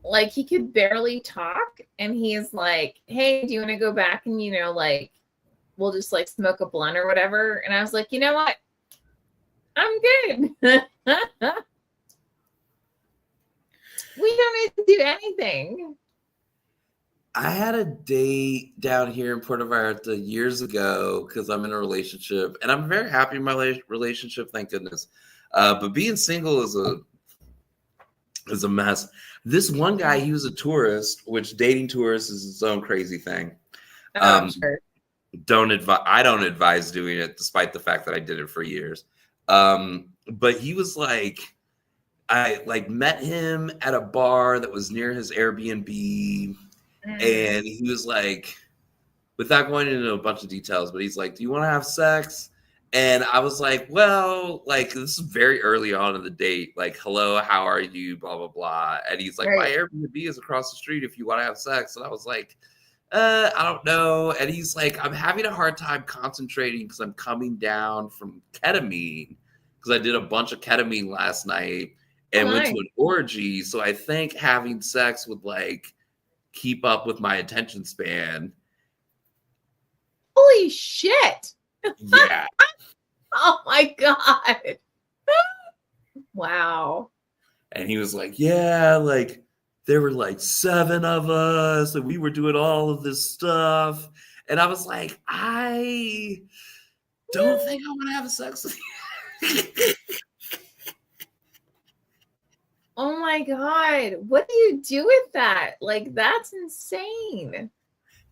like he could barely talk. And he's like, hey, do you want to go back and, like, we'll just like smoke a blunt or whatever? And I was like, you know what? I'm good. We don't need to do anything. I had a date down here in Puerto Vallarta years ago because I'm in a relationship and I'm very happy in my relationship, thank goodness. But being single is a mess. This one guy, he was a tourist, which dating tourists is its own crazy thing. Oh, sure. I don't advise doing it, despite the fact that I did it for years. But he was like, I like met him at a bar that was near his Airbnb. And he was like, without going into a bunch of details, but he's like, do you want to have sex? And I was like, well, like, this is very early on in the date. Like, hello, how are you? Blah, blah, blah. And he's like, my Airbnb is across the street if you want to have sex. And I was like, I don't know. And he's like, I'm having a hard time concentrating because I'm coming down from ketamine because I did a bunch of ketamine last night and went to an orgy. So I think having sex would like keep up with my attention span. Holy shit. Yeah. Oh my God. Wow. And he was like, yeah, like there were like 7 of us and we were doing all of this stuff. And I was like, I don't think I want to have sex with you. Oh my God. What do you do with that? Like, that's insane.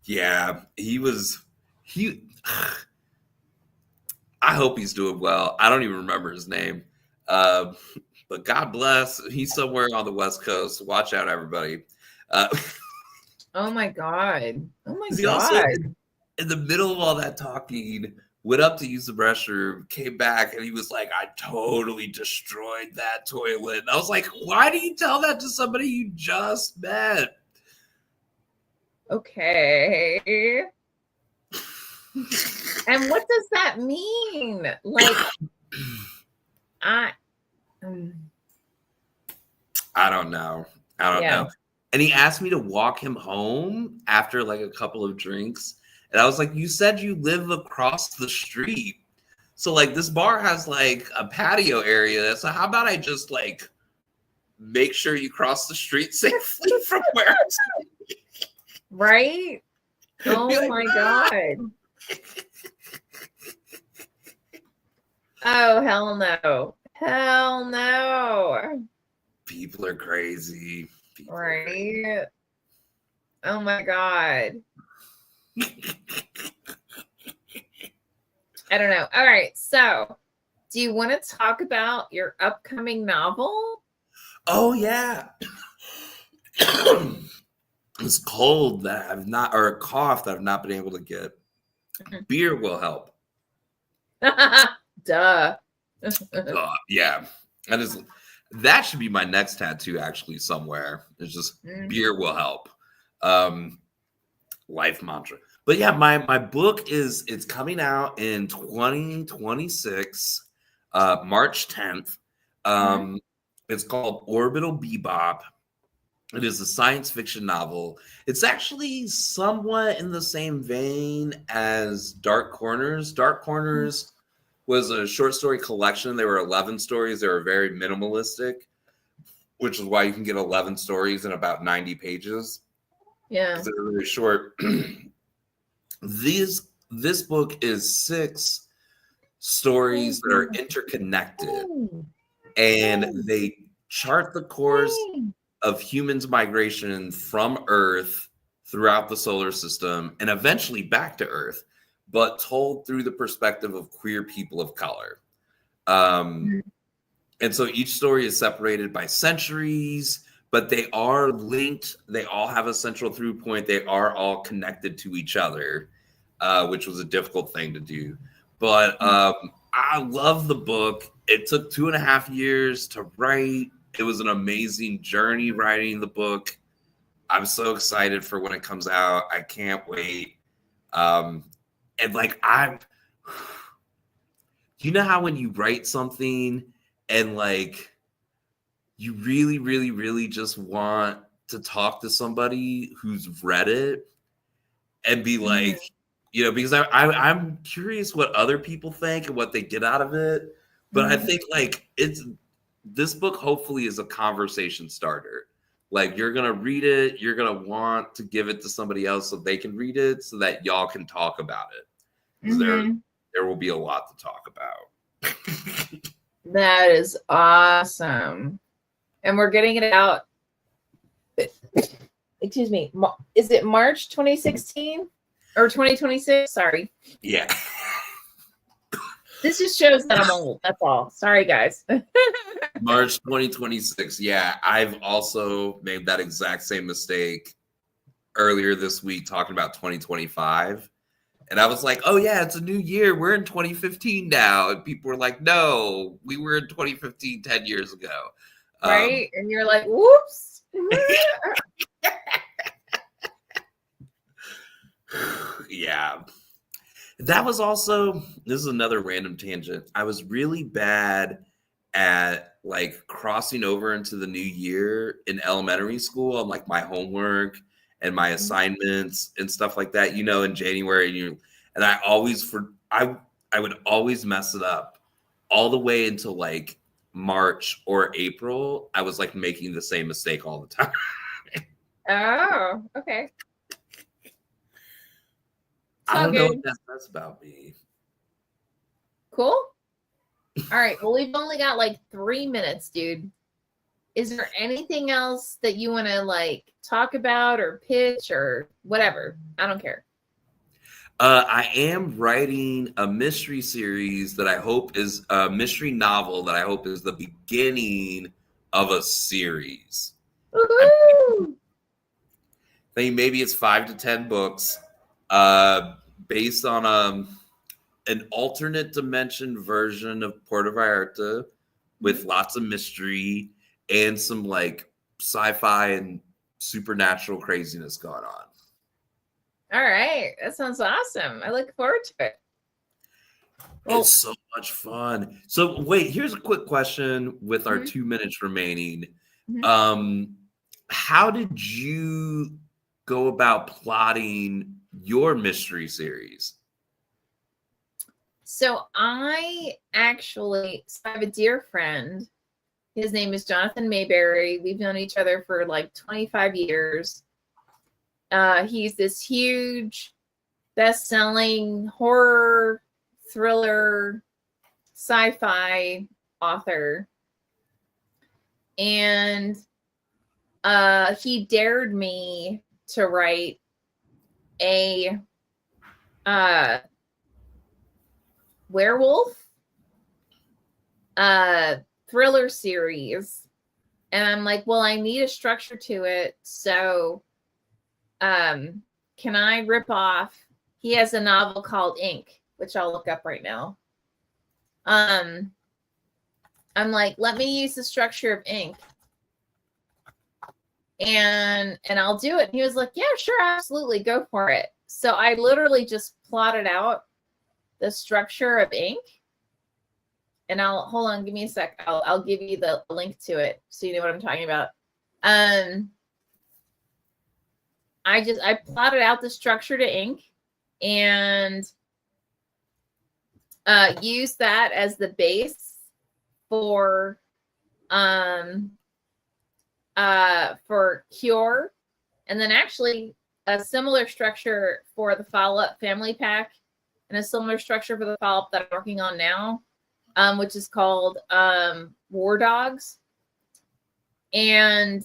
Yeah, I hope he's doing well. I don't even remember his name. But God bless. He's somewhere on the West Coast. Watch out, everybody. Oh my God. Oh my he also, God. in the middle of all that talking, went up to use the restroom, came back, and he was like, I totally destroyed that toilet. And I was like, why do you tell that to somebody you just met? Okay. And what does that mean? Like, I don't know. I don't know. And he asked me to walk him home after like a couple of drinks. And I was like, you said you live across the street. So like this bar has like a patio area. So how about I just like make sure you cross the street safely from where I'm sitting? Right? Oh like, my God. Oh, hell no. Hell no. People are crazy. People right? Are crazy. Oh my God. I don't know. All right. So, do you want to talk about your upcoming novel? Oh, yeah. It's cold that I've not, or a cough that I've not been able to get. Beer will help. Duh. Yeah. That should be my next tattoo, actually, somewhere. It's just beer will help. Life mantra. But yeah, my book it's coming out in 2026, March 10th. It's called Orbital Bebop. It is a science fiction novel. It's actually somewhat in the same vein as Dark Corners. Dark Corners was a short story collection. There were 11 stories. They were very minimalistic, which is why you can get 11 stories in about 90 pages. Yeah. Because they're really short. This book is 6 stories that are interconnected, and they chart the course of humans' migration from Earth throughout the solar system and eventually back to Earth, but told through the perspective of queer people of color. Um, and so each story is separated by centuries, but they are linked. They all have a central through point. They are all connected to each other, which was a difficult thing to do. But I love the book. It took 2.5 years to write. It was an amazing journey writing the book. I'm so excited for when it comes out. I can't wait. And like you know how when you write something and like you really, really, really just want to talk to somebody who's read it and be like, because I'm curious what other people think and what they get out of it. But I think like this book hopefully is a conversation starter. Like you're gonna read it, you're gonna want to give it to somebody else so they can read it so that y'all can talk about it. Because there will be a lot to talk about. That is awesome. And we're getting it out. Excuse me. Is it March 2016 or 2026? Sorry. Yeah. This just shows that I'm old. That's all. Sorry, guys. March 2026. Yeah, I've also made that exact same mistake earlier this week talking about 2025. And I was like, oh, yeah, it's a new year. We're in 2015 now. And people were like, no, we were in 2015 10 years ago. Right? And you're like, whoops. Yeah. That was also, this is another random tangent. I was really bad at like crossing over into the new year in elementary school on like my homework and my assignments and stuff like that, in January. And I always, I would always mess it up all the way until like March or April. I was like making the same mistake all the time. Oh, okay. I don't know what that says about me. Cool. All right. Well, we've only got like 3 minutes, dude. Is there anything else that you want to like talk about or pitch or whatever? I don't care. I am writing a mystery series that I hope is a mystery novel that I hope is the beginning of a series. Woo-hoo! I think maybe it's 5 to 10 books. Based on an alternate dimension version of Puerto Vallarta with lots of mystery and some like sci-fi and supernatural craziness going on. All right. That sounds awesome. I look forward to it. Well, it's so much fun. So wait, here's a quick question with our 2 minutes remaining. How did you go about plotting your mystery series? So I have a dear friend. His name is Jonathan Mayberry. We've known each other for like 25 years. He's this huge best-selling horror, thriller, sci-fi author. And he dared me to write a werewolf thriller series. And I'm like, well, I need a structure to it. So can I rip off? He has a novel called Ink, which I'll look up right now. I'm like, let me use the structure of Ink. And I'll do it. And he was like, yeah, sure, absolutely, go for it. So I literally just plotted out the structure of Ink. And hold on, give me a sec. I'll give you the link to it so you know what I'm talking about. I plotted out the structure to Ink and used that as the base for Cure, and then actually a similar structure for the follow-up Family Pack, and a similar structure for the follow-up that I'm working on now, which is called War Dogs. And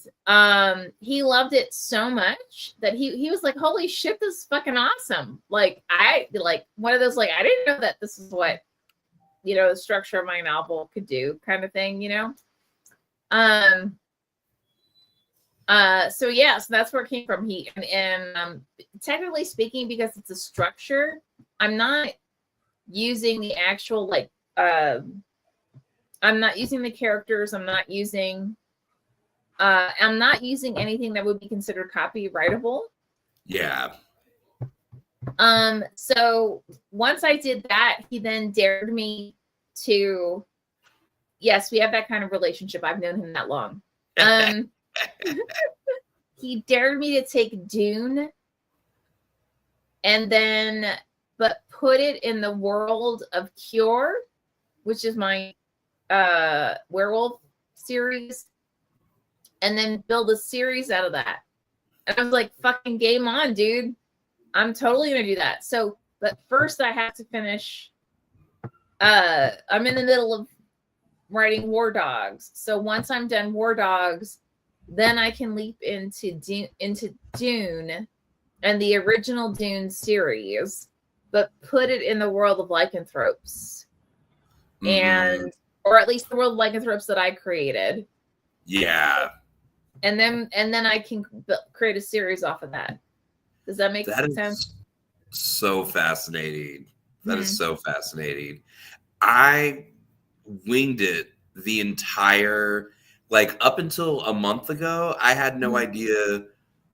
he loved it so much that he was like, holy shit, this is fucking awesome. Like, one of those, like, I didn't know that this is what you know, the structure of my novel could do, kind of thing, you know. So yeah, so that's where it came from. Technically speaking, because it's a structure, I'm not using the actual like I'm not using the characters, I'm not using anything that would be considered copyrightable. Yeah. So once I did that, he then dared me to, yes, we have that kind of relationship. I've known him that long. He dared me to take Dune and then, but put it in the world of Cure, which is my werewolf series, and then build a series out of that. And I was like, fucking game on, dude. I'm totally gonna do that. So, but first I have to finish. I'm in the middle of writing War Dogs. So once I'm done War Dogs, then I can leap into Dune and the original Dune series, but put it in the world of lycanthropes. And or at least the world of lycanthropes that I created. Yeah. And then I can create a series off of that. Does that make sense? So fascinating. That is so fascinating. I winged it the entire, like up until a month ago, I had no idea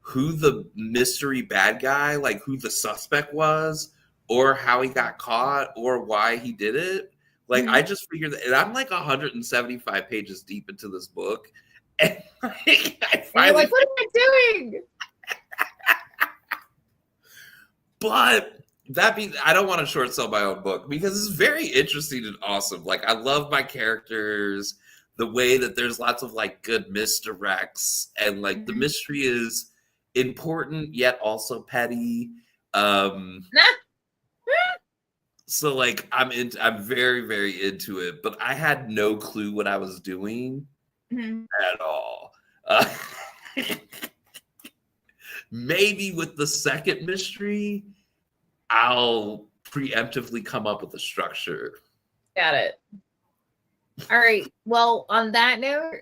who the mystery bad guy, like who the suspect was, or how he got caught, or why he did it. Like I just figured that, and I'm like 175 pages deep into this book, and like, I finally, you're like, what am I doing? But that being, I don't want to short sell my own book because it's very interesting and awesome. Like I love my characters, the way that there's lots of like good misdirects, and like the mystery is important yet also petty. So like I'm very, very into it, but I had no clue what I was doing at all. Maybe with the second mystery, I'll preemptively come up with a structure. Got it. All right. Well, on that note,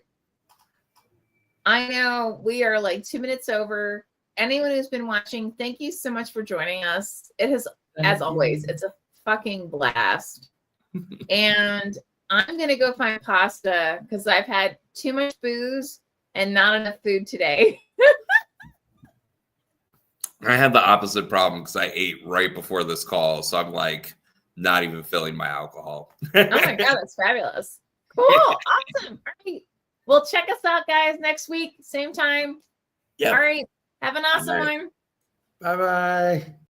I know we are like 2 minutes over. Anyone who's been watching, thank you so much for joining us. It has, as always, it's a fucking blast. And I'm going to go find pasta because I've had too much booze and not enough food today. I had the opposite problem because I ate right before this call. So I'm like not even filling my alcohol. Oh my God, that's fabulous. Cool. Awesome. All right. Well, check us out, guys, next week, same time. Yeah. All right. Have an awesome one. Bye-bye.